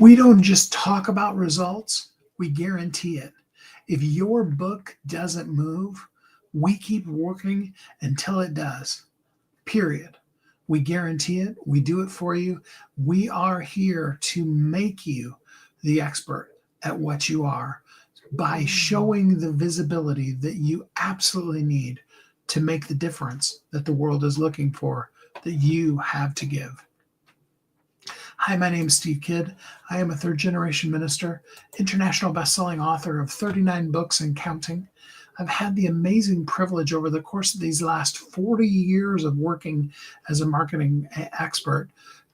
We don't just talk about results, we guarantee it. If your book doesn't move, we keep working until it does. Period. We guarantee it. We do it for you. We are here to make you the expert at what you are by showing the visibility that you absolutely need to make the difference that the world is looking for, that you have to give. Hi, my name is Steve Kidd. I am a third generation minister, international best-selling author of 39 books and counting. I've had the amazing privilege over the course of these last 40 years of working as a marketing expert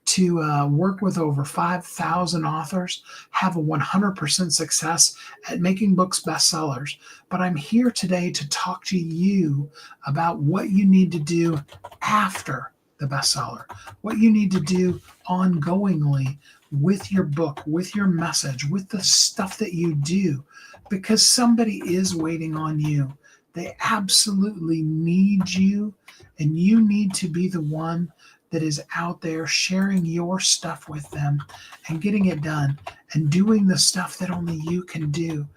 to work with over 5,000 authors, have a 100% success at making books bestsellers. But I'm here today to talk to you about what you need to do after the bestseller, what you need to do ongoingly with your book, with your message, with the stuff that you do, because somebody is waiting on you. They absolutely need you, and you need to be the one that is out there sharing your stuff with them and getting it done and doing the stuff that only you can do.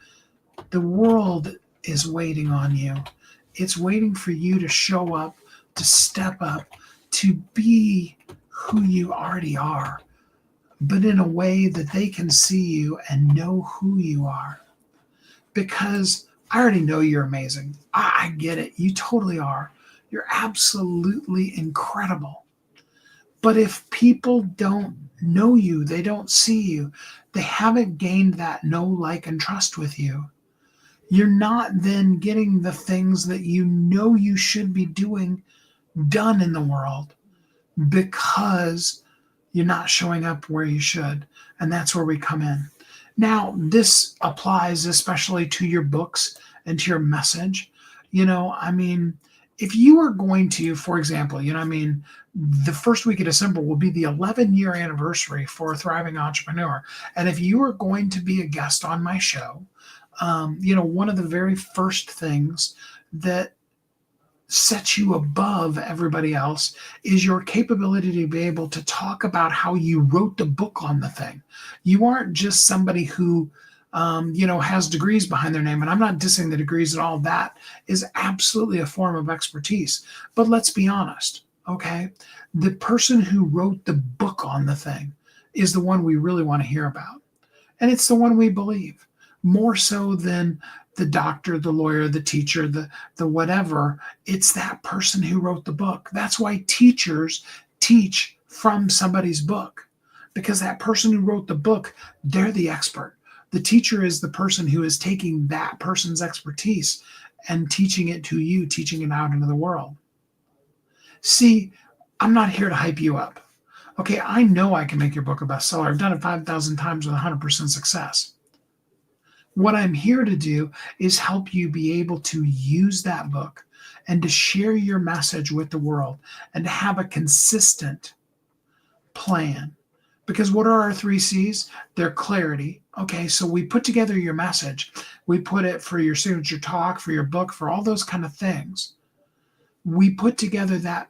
The world is waiting on you. It's waiting for you to show up, to step up, to be who you already are, but in a way that they can see you and know who you are. Because I already know you're amazing. I get it. You totally are. You're absolutely incredible. But if people don't know you, they don't see you, they haven't gained that know, like, and trust with you, you're not then getting the things that you know you should be doing done in the world because you're not showing up where you should. And that's where we come in. Now, this applies especially to your books and to your message. If you are going to, for example, the first week of December will be the 11-year anniversary for a Thriving Entrepreneur. And if you are going to be a guest on my show, one of the very first things that sets you above everybody else is your capability to be able to talk about how you wrote the book on the thing. You aren't just somebody who has degrees behind their name. And I'm not dissing the degrees at all. That is absolutely a form of expertise. But let's be honest, okay? The person who wrote the book on the thing is the one we really want to hear about. And it's the one we believe more so than the doctor, the lawyer, the teacher, the whatever. It's that person who wrote the book. That's why teachers teach from somebody's book, because that person who wrote the book, they're the expert. The teacher is the person who is taking that person's expertise and teaching it to you, teaching it out into the world. See, I'm not here to hype you up. Okay, I know I can make your book a bestseller. I've done it 5,000 times with 100% success. What I'm here to do is help you be able to use that book and to share your message with the world and to have a consistent plan. Because what are our 3 C's? They're clarity. Okay, so we put together your message. We put it for your signature talk, for your book, for all those kind of things. We put together that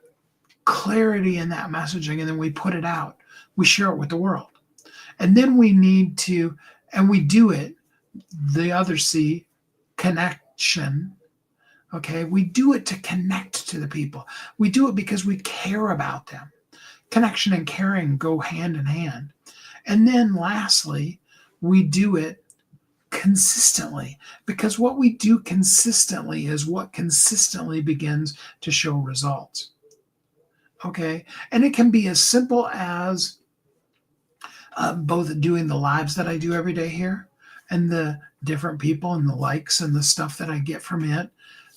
clarity in that messaging, and then we put it out. We share it with the world. And then we need to, and we do it, the other C, connection. Okay, we do it to connect to the people. We do it because we care about them. Connection and caring go hand in hand. And then lastly, we do it consistently, because what we do consistently is what consistently begins to show results. Okay, and it can be as simple as both doing the lives that I do every day here and the different people and the likes and the stuff that I get from it.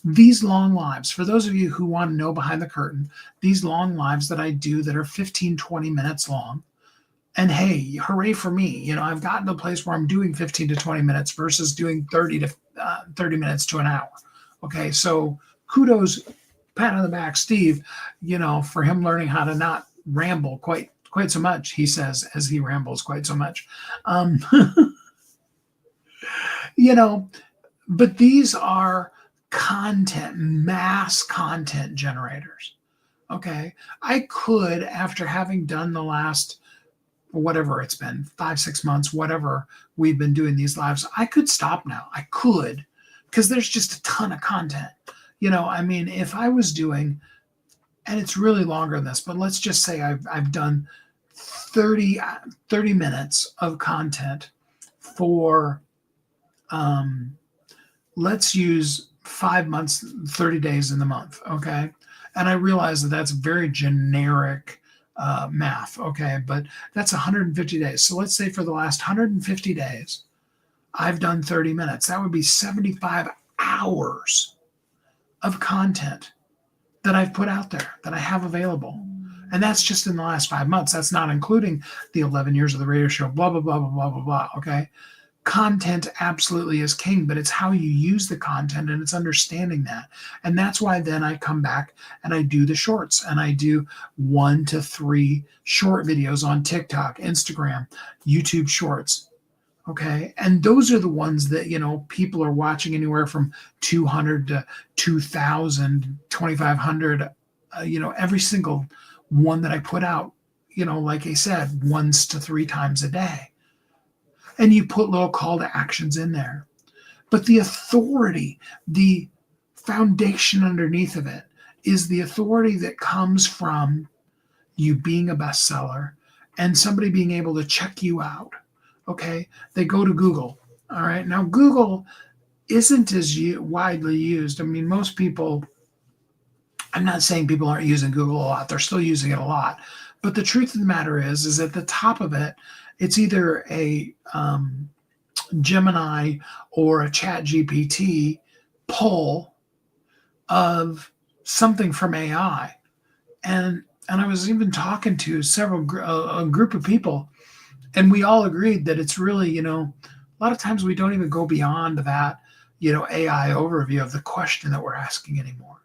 These long lives, for those of you who want to know behind the curtain, these long lives that I do that are 15, 20 minutes long. And hey, hooray for me. I've gotten to a place where I'm doing 15 to 20 minutes versus doing 30 minutes to an hour. Okay, so kudos, pat on the back, Steve, for him learning how to not ramble quite so much, he says, as he rambles quite so much. But these are mass content generators. Okay. I could, after having done the last, whatever it's been, 5, 6 months, whatever we've been doing these lives. I could stop now. I could, because there's just a ton of content. I mean, if I was doing, and it's really longer than this, but let's just say I've done 30 minutes of content for, let's use 5 months, 30 days in the month. Okay. And I realize that that's very generic math. Okay. But that's 150 days. So let's say for the last 150 days, I've done 30 minutes. That would be 75 hours of content that I've put out there, that I have available. And that's just in the last 5 months. That's not including the 11 years of the radio show, blah, blah, blah, blah, blah, blah, blah. Okay. Content absolutely is king, but it's how you use the content, and it's understanding that. And that's why then I come back and I do the shorts, and I do 1 to 3 short videos on TikTok, Instagram, YouTube shorts. Okay. And those are the ones that, people are watching anywhere from 200 to 2,000, 2,500, every single one that I put out, like I said, 1 to 3 times a day. And you put little call to actions in there. But the authority, the foundation underneath of it is the authority that comes from you being a bestseller and somebody being able to check you out. Okay. They go to Google. All right. Now, Google isn't as widely used. I mean, most people, I'm not saying people aren't using Google a lot. They're still using it a lot. But the truth of the matter is at the top of it, it's either a Gemini or a Chat GPT pull of something from AI. And I was even talking to a group of people, and we all agreed that it's really, a lot of times we don't even go beyond that, AI overview of the question that we're asking anymore.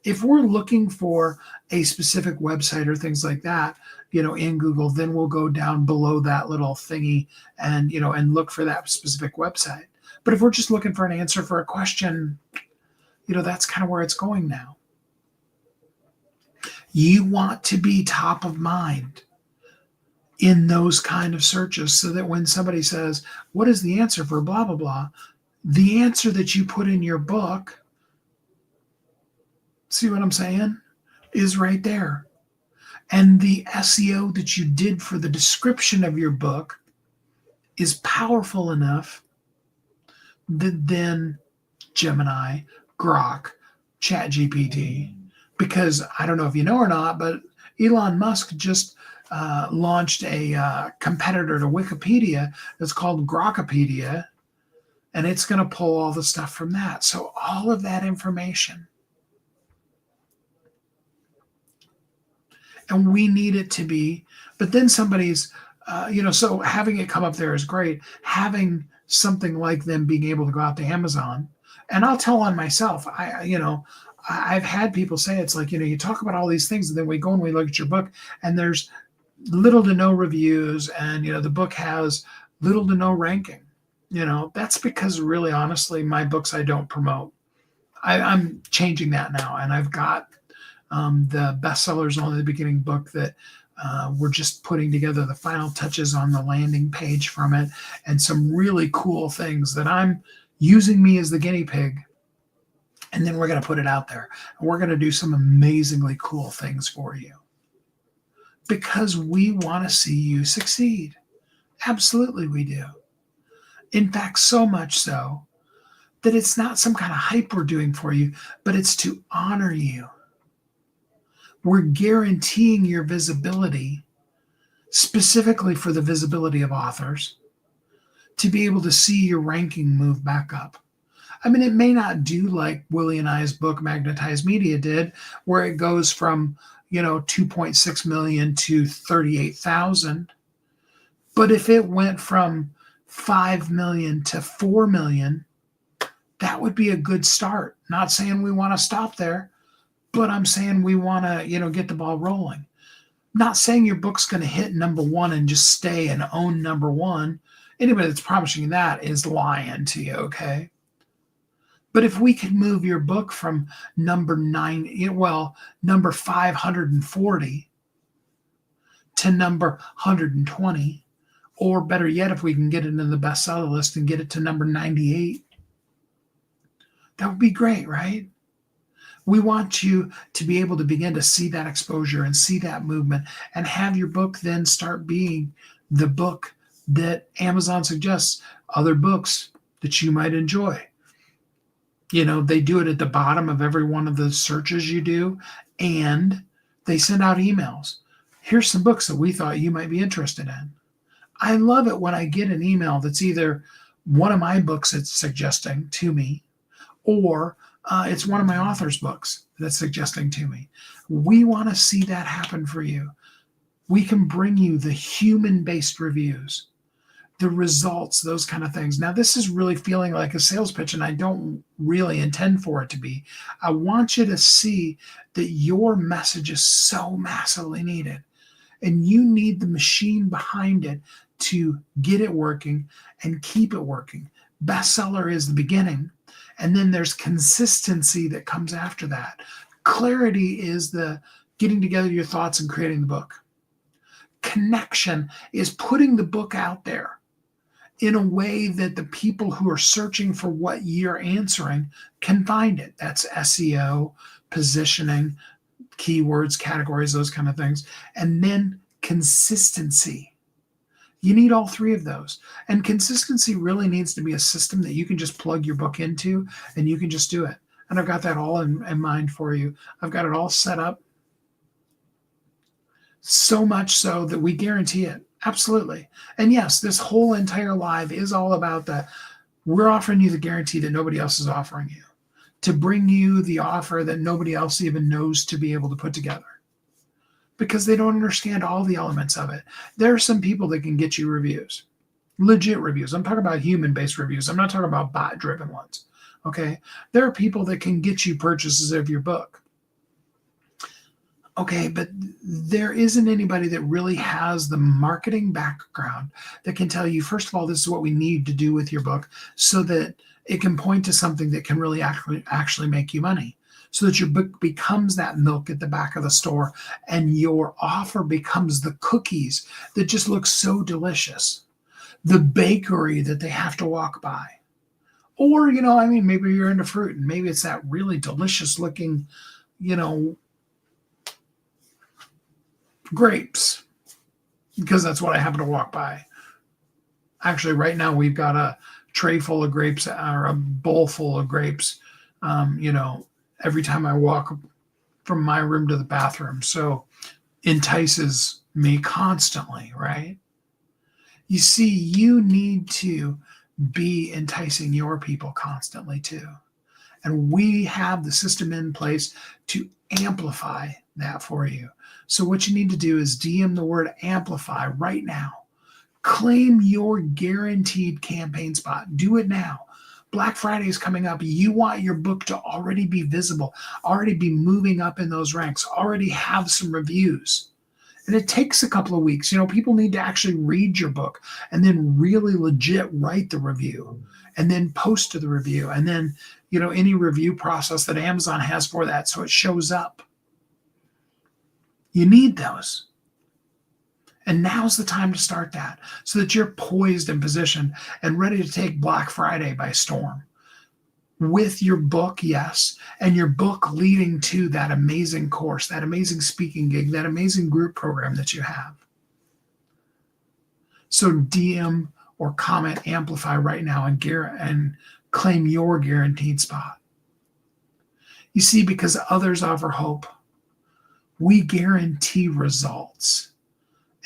If we're looking for a specific website or things like that, in Google, then we'll go down below that little thingy and, and look for that specific website. But if we're just looking for an answer for a question, that's kind of where it's going now. You want to be top of mind in those kind of searches so that when somebody says, what is the answer for blah, blah, blah, the answer that you put in your book, see what I'm saying, is right there. And the SEO that you did for the description of your book is powerful enough that then Gemini, Grok, ChatGPT, because I don't know if you know or not, but Elon Musk just launched a competitor to Wikipedia that's called Grokopedia, and it's going to pull all the stuff from that. So all of that information, and we need it to be, but then somebody's, so having it come up there is great. Having something like them being able to go out to Amazon, and I'll tell on myself, I've had people say, it's like, you talk about all these things, and then we go and we look at your book, and there's little to no reviews, and, the book has little to no ranking. That's because really, honestly, my books I don't promote. I'm changing that now, and I've got the bestsellers only the beginning book that we're just putting together the final touches on the landing page from it, and some really cool things that I'm using me as the guinea pig. And then we're going to put it out there, and we're going to do some amazingly cool things for you because we want to see you succeed. Absolutely, we do. In fact, so much so that it's not some kind of hype we're doing for you, but it's to honor you. We're guaranteeing your visibility, specifically for the visibility of authors, to be able to see your ranking move back up. I mean, it may not do like Willie and I's book, Magnetized Media, did, where it goes from, 2.6 million to 38,000. But if it went from 5 million to 4 million, that would be a good start. Not saying we want to stop there, but I'm saying we want to, get the ball rolling. Not saying your book's going to hit number 1 and just stay and own number 1. Anybody that's promising you that is lying to you, okay? But if we could move your book from number 540 to number 120, or better yet, if we can get it in the bestseller list and get it to number 98, that would be great, right? We want you to be able to begin to see that exposure and see that movement and have your book then start being the book that Amazon suggests other books that you might enjoy. They do it at the bottom of every one of the searches you do, and they send out emails. Here's some books that we thought you might be interested in. I love it when I get an email that's either one of my books it's suggesting to me, or it's one of my author's books that's suggesting to me. We want to see that happen for you. We can bring you the human-based reviews, the results, those kind of things. Now, this is really feeling like a sales pitch, and I don't really intend for it to be. I want you to see that your message is so massively needed, and you need the machine behind it to get it working and keep it working. Bestseller is the beginning, and then there's consistency that comes after that. Clarity is the getting together your thoughts and creating the book. Connection is putting the book out there in a way that the people who are searching for what you're answering can find it. That's SEO, positioning, keywords, categories, those kind of things. And then consistency. You need all three of those. And consistency really needs to be a system that you can just plug your book into and you can just do it. And I've got that all in mind for you. I've got it all set up. So much so that we guarantee it. Absolutely. And yes, this whole entire live is all about that. We're offering you the guarantee that nobody else is offering you, to bring you the offer that nobody else even knows to be able to put together, because they don't understand all the elements of it. There are some people that can get you reviews, legit reviews. I'm talking about human-based reviews. I'm not talking about bot-driven ones. Okay. There are people that can get you purchases of your book. Okay, but there isn't anybody that really has the marketing background that can tell you, first of all, this is what we need to do with your book so that it can point to something that can really actually make you money, so that your book becomes that milk at the back of the store and your offer becomes the cookies that just look so delicious, the bakery that they have to walk by. Or, maybe you're into fruit and maybe it's that really delicious looking, grapes, because that's what I happen to walk by. Actually, right now we've got a tray full of grapes or a bowl full of grapes, every time I walk from my room to the bathroom. So entices me constantly, right? You see, you need to be enticing your people constantly too. And we have the system in place to amplify that for you. So what you need to do is DM the word amplify right now. Claim your guaranteed campaign spot. Do it now. Black Friday is coming up. You want your book to already be visible, already be moving up in those ranks, already have some reviews. And it takes a couple of weeks. People need to actually read your book and then really legit write the review and then post to the review. And then, any review process that Amazon has for that, so it shows up. You need those. And now's the time to start that so that you're poised and positioned and ready to take Black Friday by storm with your book, yes, and your book leading to that amazing course, that amazing speaking gig, that amazing group program that you have. So DM or comment Amplify right now and claim your guaranteed spot. You see, because others offer hope, we guarantee results.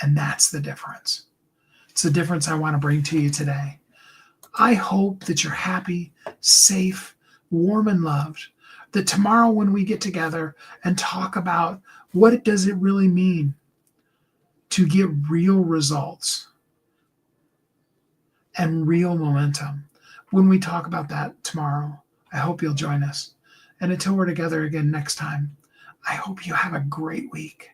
And that's the difference. It's the difference I want to bring to you today. I hope that you're happy, safe, warm, and loved. That tomorrow when we get together and talk about what does it really mean to get real results and real momentum, when we talk about that tomorrow, I hope you'll join us. And until we're together again next time, I hope you have a great week.